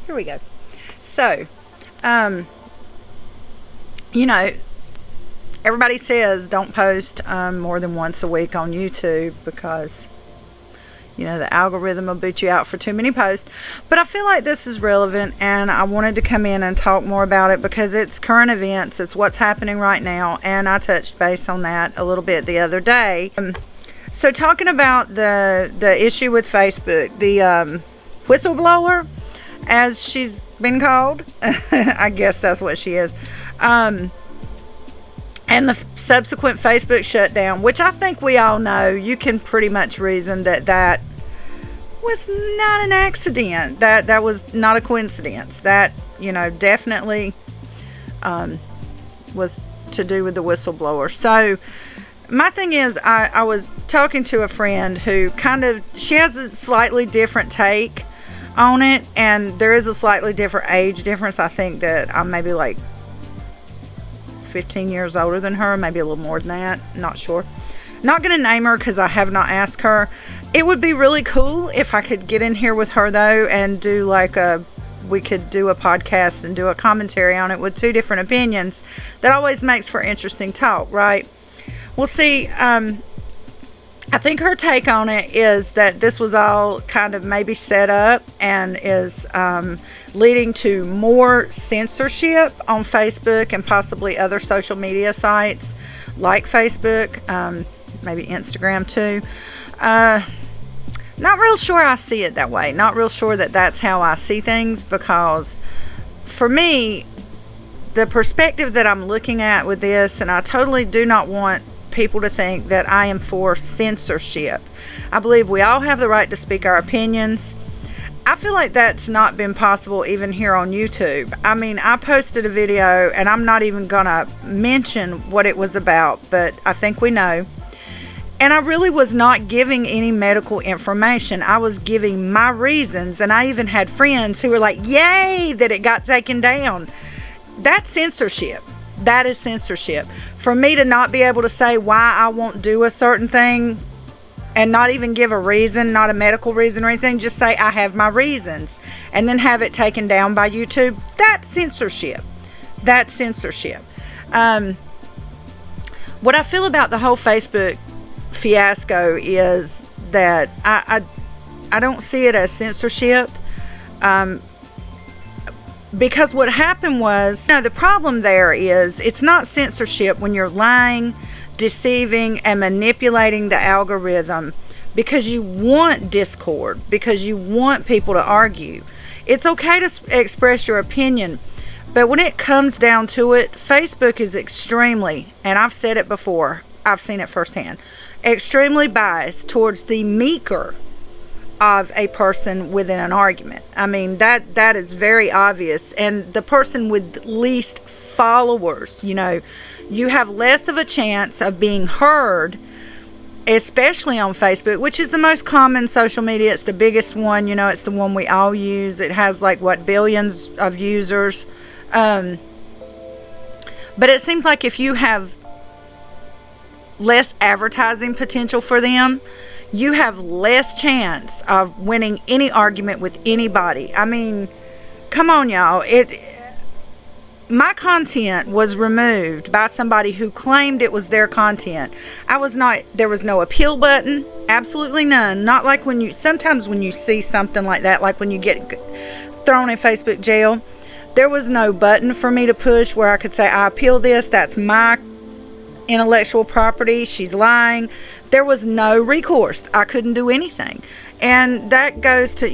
Here we go. So, you know, everybody says don't post more than once a week on YouTube because, you know, the algorithm will boot you out for too many posts. But I feel like this is relevant, and I wanted to come in and talk more about it because it's current events. It's what's happening right now, and I touched base on that a little bit the other day. So talking about the issue with Facebook, the whistleblower, as she's been called, I guess that's what she is, and the subsequent Facebook shutdown, which I think we all know, you can pretty much reason that was not an accident, that was not a coincidence, that, you know, definitely was to do with the whistleblower. So my thing is, I was talking to a friend who she has a slightly different take on it, and there is a slightly different age difference. I think that I'm maybe like 15 years older than her, maybe a little more than that, not sure. Not gonna name her because I have not asked her. It would be really cool if I could get in here with her though and do we could do a podcast and do a commentary on it with two different opinions. That always makes for interesting talk, right? Well, see, I think her take on it is that this was all kind of maybe set up and is leading to more censorship on Facebook and possibly other social media sites like Facebook, maybe Instagram too. Not real sure I see it that way. Not real sure that that's how I see things, because for me, the perspective that I'm looking at with this, and I totally do not want people to think that I am for censorship. I believe we all have the right to speak our opinions. I feel like that's not been possible even here on YouTube. I mean, I posted a video, and I'm not even gonna mention what it was about, but I think we know. And I really was not giving any medical information. I was giving my reasons, and I even had friends who were like, yay that it got taken down. That's censorship. That is censorship. For me to not be able to say why I won't do a certain thing and not even give a reason, not a medical reason or anything, just say I have my reasons and then have it taken down by YouTube, that's censorship. That's censorship. What I feel about the whole Facebook fiasco is that I don't see it as censorship. Because what happened was, the problem there is it's not censorship when you're lying, deceiving, and manipulating the algorithm because you want discord, because you want people to argue. It's okay to express your opinion, but when it comes down to it, Facebook is extremely, and I've said it before, I've seen it firsthand, extremely biased towards the meeker of a person within an argument. I mean, that is very obvious. And the person with least followers, you have less of a chance of being heard, especially on Facebook, which is the most common social media. It's the biggest one, it's the one we all use. It has billions of users. But it seems like if you have less advertising potential for them, you have less chance of winning any argument with anybody. I mean, come on, y'all. My content was removed by somebody who claimed it was their content. There was no appeal button, absolutely none. Not like sometimes when you see something like that, like when you get thrown in Facebook jail, there was no button for me to push where I could say, I appeal this, that's my intellectual property, she's lying. There was no recourse. I couldn't do anything. And that goes to,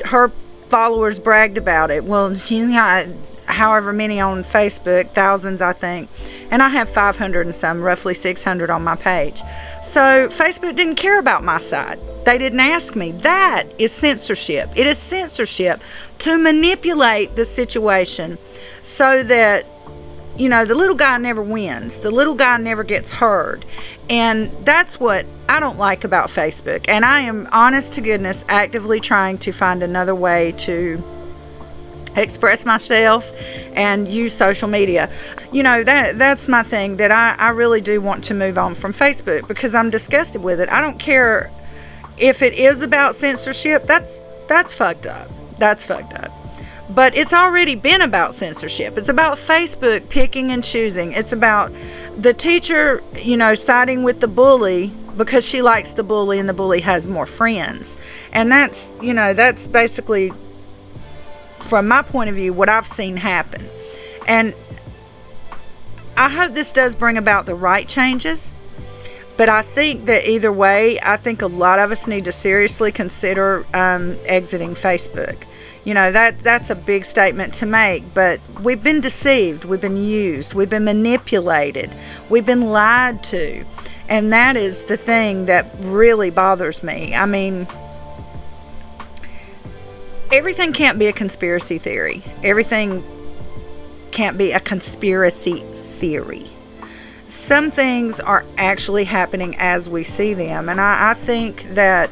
her followers bragged about it. Well, she got however many on Facebook, thousands I think, and I have 500 and some, roughly 600 on my page. So Facebook didn't care about my side. They didn't ask me. That is censorship. It is censorship to manipulate the situation so that the little guy never wins. The little guy never gets heard. And that's what I don't like about Facebook. And I am, honest to goodness, actively trying to find another way to express myself and use social media. That's my thing, that I really do want to move on from Facebook because I'm disgusted with it. I don't care if it is about censorship. That's fucked up. That's fucked up. But it's already been about censorship. It's about Facebook picking and choosing. It's about the teacher, siding with the bully because she likes the bully and the bully has more friends. And that's basically, from my point of view, what I've seen happen. And I hope this does bring about the right changes. But I think that either way, I think a lot of us need to seriously consider exiting Facebook. That's a big statement to make, but we've been deceived, we've been used, we've been manipulated, we've been lied to, and that is the thing that really bothers me. I mean, everything can't be a conspiracy theory. Everything can't be a conspiracy theory. Some things are actually happening as we see them, and I think that,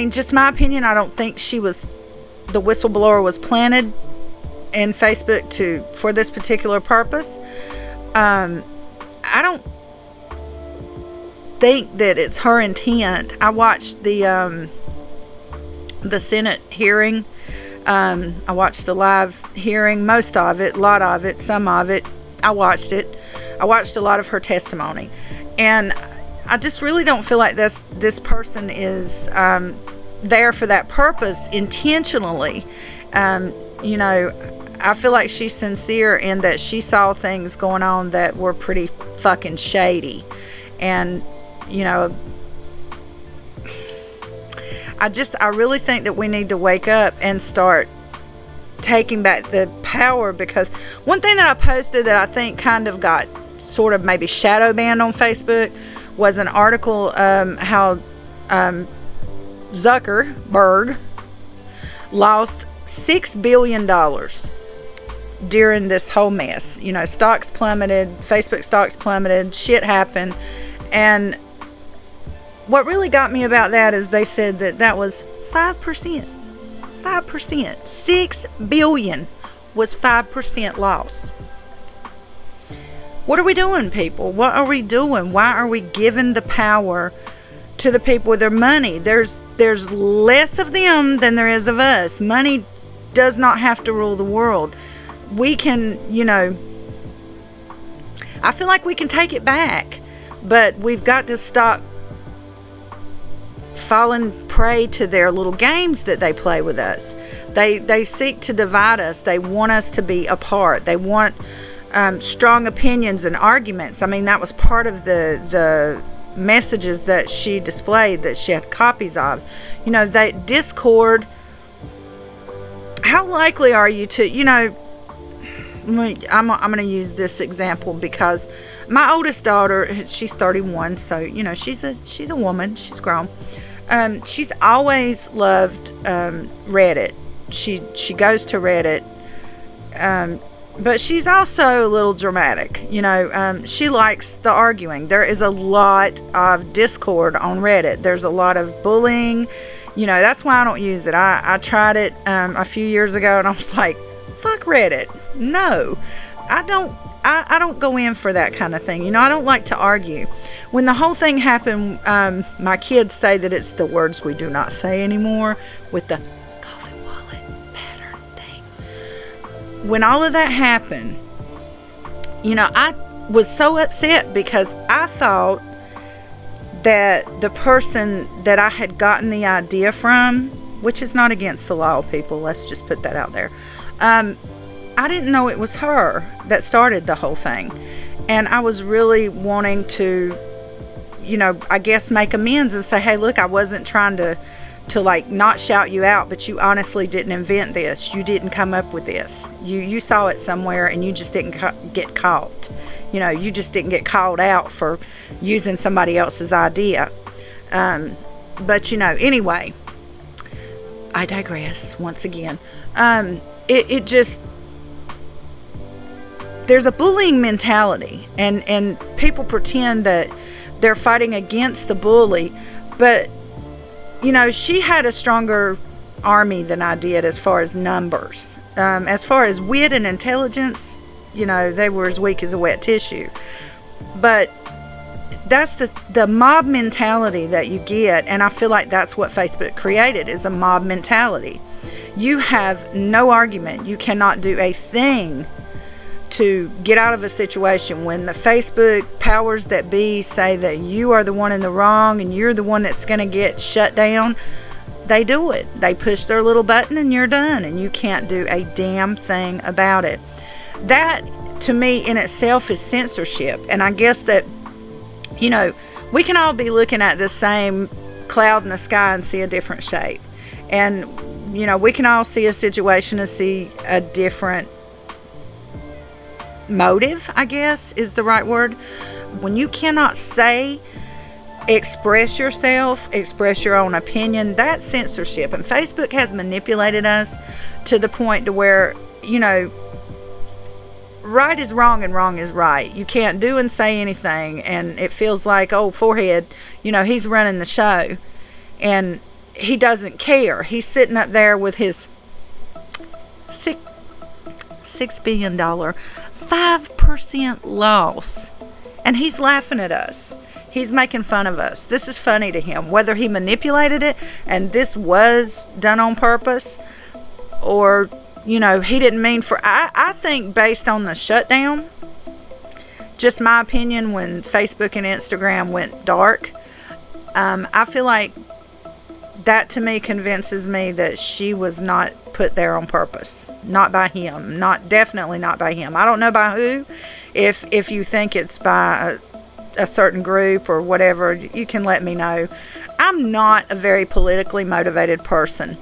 just my opinion, I don't think the whistleblower was planted in Facebook for this particular purpose. I don't think that it's her intent. I watched the Senate hearing. I watched the live hearing, most of it, a lot of it, some of it. I watched it. I watched a lot of her testimony, and I just really don't feel like this person is there for that purpose intentionally. I feel like she's sincere in that she saw things going on that were pretty fucking shady, and I really think that we need to wake up and start taking back the power, because one thing that I posted that I think kind of got sort of maybe shadow banned on Facebook was an article how Zuckerberg lost $6 billion during this whole mess. Stocks plummeted, Facebook stocks plummeted, shit happened. And what really got me about that is they said that was 5%. 5%. 6 billion was 5% loss. What are we doing, people? What are we doing? Why are we giving the power to the people with their money? There's less of them than there is of us. Money does not have to rule the world. We can, I feel like we can take it back, but we've got to stop falling prey to their little games that they play with us. They seek to divide us. They want us to be apart. They want strong opinions and arguments. That was part of the messages that she displayed, that she had copies of. That discord. How likely are you to, I'm going to use this example because my oldest daughter, she's 31, so she's a woman, she's grown. She's always loved Reddit. She goes to Reddit, but she's also a little dramatic. She likes the arguing. There is a lot of discord on Reddit. There's a lot of bullying. That's why I don't use it. I tried it a few years ago, and I was like, fuck Reddit. No, I don't go in for that kind of thing. I don't like to argue. When the whole thing happened, my kids say that it's the words we do not say anymore with the coffee wallet pattern thing. When all of that happened, I was so upset because I thought that the person that I had gotten the idea from, which is not against the law, people, let's just put that out there. I didn't know it was her that started the whole thing. And I was really wanting to, I guess make amends and say, hey, look, I wasn't trying to like not shout you out, but you honestly didn't invent this. You didn't come up with this. You saw it somewhere and you just didn't get caught. You just didn't get called out for using somebody else's idea. But anyway, I digress once again. It just, there's a bullying mentality, and people pretend that they're fighting against the bully, but she had a stronger army than I did as far as numbers. As far as wit and intelligence, they were as weak as a wet tissue. But that's the mob mentality that you get, and I feel like that's what Facebook created, is a mob mentality. you have no argument. You cannot do a thing to get out of a situation. When the Facebook powers that be say that you are the one in the wrong and you're the one that's going to get shut down, they do it. They push their little button and you're done, and you can't do a damn thing about it. That, to me, in itself is censorship. And I guess that, you know, we can all be looking at the same cloud in the sky and see a different shape. And, you know, we can all see a situation and see a different motive, I guess is the right word. When you cannot say, express yourself, express your own opinion, that's censorship. And Facebook has manipulated us to the point to where, you know, right is wrong and wrong is right. You can't do and say anything, and it feels like, oh, forehead, you know, he's running the show, and he doesn't care. He's sitting up there with his $6 billion 5% loss, and he's laughing at us. He's making fun of us. This is funny to him, whether he manipulated it and this was done on purpose, or, you know, he didn't mean for... I think based on the shutdown, just my opinion, when Facebook and Instagram went dark, I feel like that to me convinces me that she was not put there on purpose. Not by him. Definitely not by him. I don't know by who. If you think it's by a certain group or whatever, you can let me know. I'm not a very politically motivated person.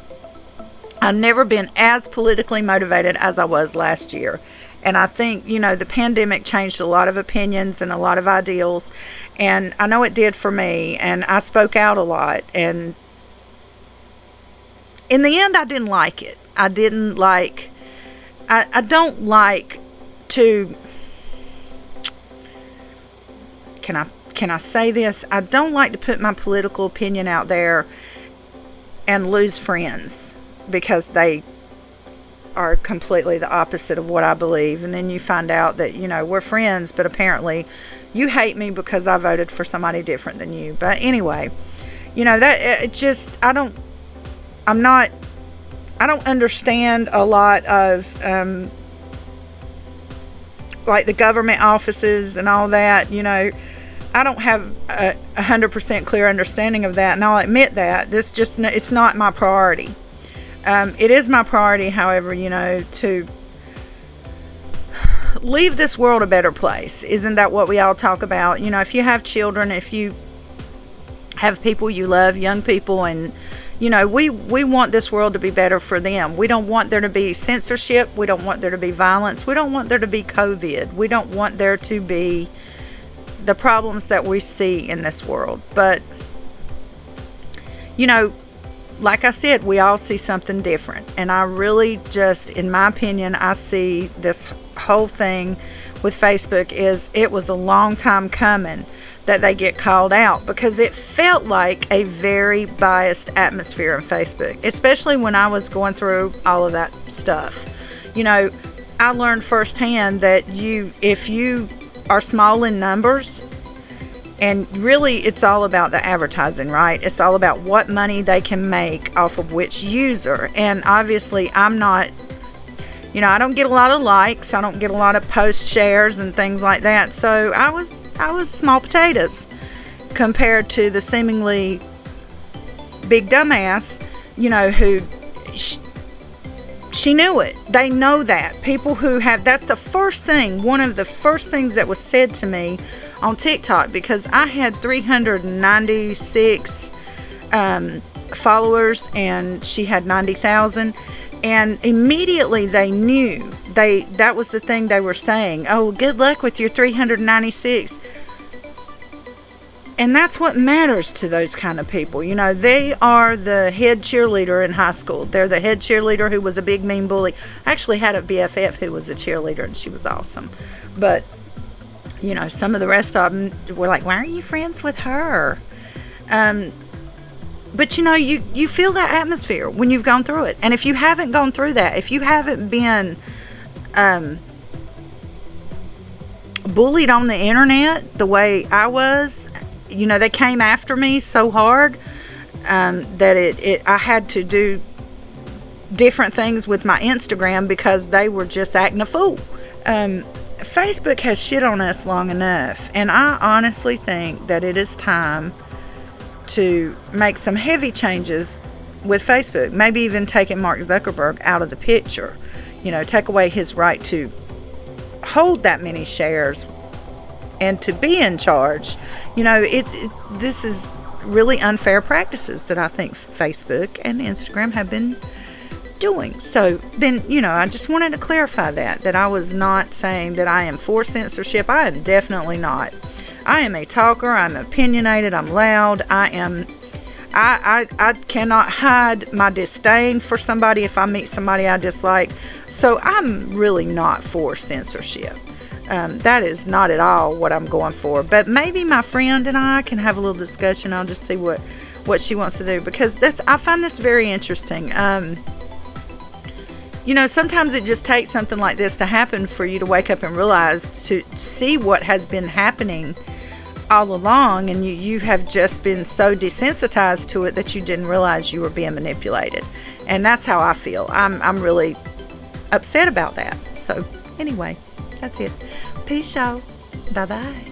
I've never been as politically motivated as I was last year. And I think, you know, the pandemic changed a lot of opinions and a lot of ideals. And I know it did for me. And I spoke out a lot. And in the end, I didn't like it. I don't like to... Can I say this? I don't like to put my political opinion out there and lose friends because they are completely the opposite of what I believe. And then you find out that, you know, we're friends, but apparently you hate me because I voted for somebody different than you. But anyway, you know, that it just, I don't understand a lot of like the government offices and all that. You know, I don't have a 100% clear understanding of that, and I'll admit that. It's not my priority. It is my priority, however, you know, to leave this world a better place. Isn't that what we all talk about? You know, if you have children, if you have people you love, young people, and, you know, we want this world to be better for them. We don't want there to be censorship. We don't want there to be violence. We don't want there to be COVID. We don't want there to be the problems that we see in this world. But, you know, like I said, we all see something different. And I really just, in my opinion, I see this whole thing with Facebook it was a long time coming that they get called out, because it felt like a very biased atmosphere on Facebook, especially when I was going through all of that stuff. You know, I learned firsthand that if you are small in numbers, and really it's all about the advertising, right? It's all about what money they can make off of which user. And obviously I'm not, you know, I don't get a lot of likes, I don't get a lot of post shares and things like that. So I was small potatoes compared to the seemingly big dumbass, you know, who she knew it. They know that. People who have, that's the first thing, one of the first things that was said to me on TikTok, because I had 396 followers and she had 90,000, and immediately they knew, that was the thing they were saying, oh, good luck with your 396. And that's what matters to those kind of people. You know, they are the head cheerleader in high school. They're the head cheerleader who was a big mean bully. I actually had a BFF who was a cheerleader, and she was awesome. But, you know, some of the rest of them were like, why are you friends with her? But, you know, you feel that atmosphere when you've gone through it. And if you haven't gone through that, if you haven't been bullied on the internet the way I was, you know, they came after me so hard that I had to do different things with my Instagram because they were just acting a fool. Facebook has shit on us long enough, and I honestly think that it is time to make some heavy changes with Facebook. Maybe even taking Mark Zuckerberg out of the picture. Take away his right to hold that many shares and to be in charge. This is really unfair practices that I think Facebook and Instagram have been doing. So then, I just wanted to clarify that I was not saying that I am for censorship. I am definitely not. I am a talker. I'm opinionated. I'm loud. I cannot hide my disdain for somebody if I meet somebody I dislike. So I'm really not for censorship. That is not at all what I'm going for. But maybe my friend and I can have a little discussion. I'll just see what she wants to do, because I find this very interesting. Sometimes it just takes something like this to happen for you to wake up and realize, to see what has been happening all along, and you have just been so desensitized to it that you didn't realize you were being manipulated. And that's how I feel. I'm really upset about that. So anyway, that's it. Peace, y'all. Bye-bye.